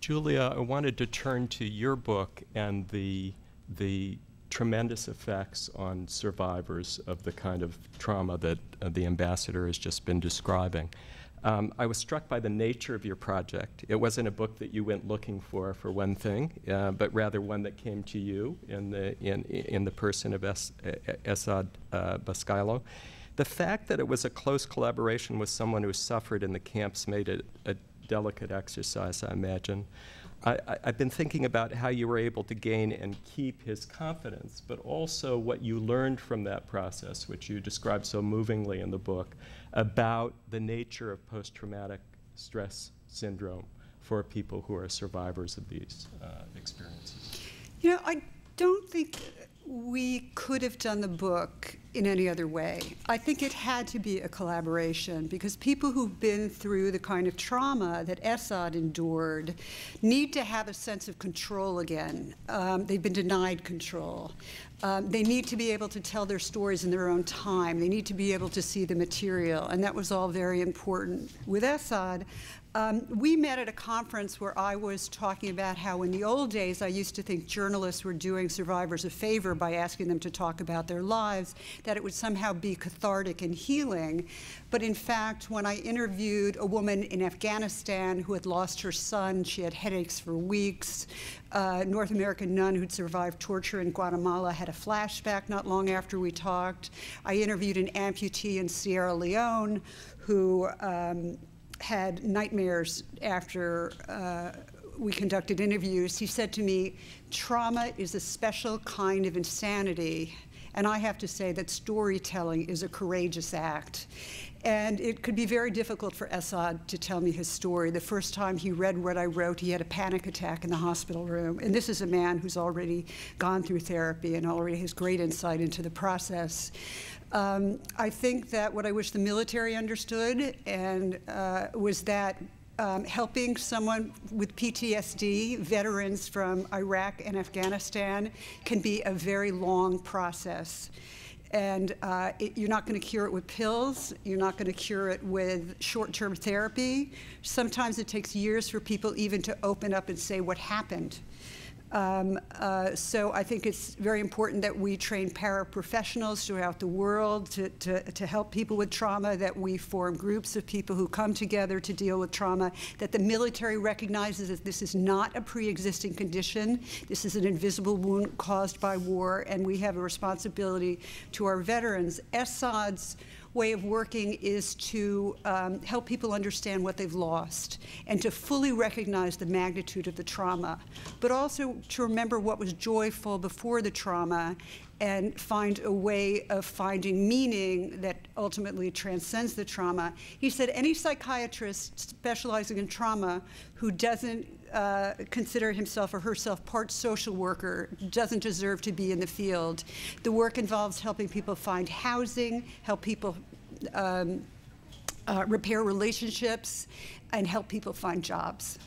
Julia, I wanted to turn to your book and the tremendous effects on survivors of the kind of trauma that the ambassador has just been describing. I was struck by the nature of your project. It wasn't a book that you went looking for one thing, but rather one that came to you in the person of Esad Bascailo. The fact that it was a close collaboration with someone who suffered in the camps made it a delicate exercise, I imagine. I've been thinking about how you were able to gain and keep his confidence, but also what you learned from that process, which you described so movingly in the book, about the nature of post-traumatic stress syndrome for people who are survivors of these experiences. You know, I don't think we could have done the book in any other way. I think it had to be a collaboration because people who've been through the kind of trauma that Esad endured need to have a sense of control again. They've been denied control. They need to be able to tell their stories in their own time. They need to be able to see the material, and that was all very important. With Esad, we met at a conference where I was talking about how in the old days I used to think journalists were doing survivors a favor by asking them to talk about their lives, that it would somehow be cathartic and healing. But in fact, when I interviewed a woman in Afghanistan who had lost her son, she had headaches for weeks, a North American nun who'd survived torture in Guatemala had a flashback not long after we talked. I interviewed an amputee in Sierra Leone who had nightmares after we conducted interviews. He said to me, trauma is a special kind of insanity, and I have to say that storytelling is a courageous act. And it could be very difficult for Esad to tell me his story. The first time he read what I wrote, he had a panic attack in the hospital room. And this is a man who's already gone through therapy and already has great insight into the process. I think that what I wish the military understood and was that helping someone with PTSD, veterans from Iraq and Afghanistan, can be a very long process. And you're not going to cure it with pills. You're not going to cure it with short-term therapy. Sometimes it takes years for people even to open up and say what happened. So I think it's very important that we train paraprofessionals throughout the world to help people with trauma, that we form groups of people who come together to deal with trauma, that the military recognizes that this is not a pre-existing condition. This is an invisible wound caused by war, and we have a responsibility to our veterans. Esad's way of working is to help people understand what they've lost and to fully recognize the magnitude of the trauma, but also to remember what was joyful before the trauma and find a way of finding meaning that ultimately transcends the trauma. He said any psychiatrist specializing in trauma who doesn't consider himself or herself part social worker doesn't deserve to be in the field. The work involves helping people find housing, help people repair relationships, and help people find jobs.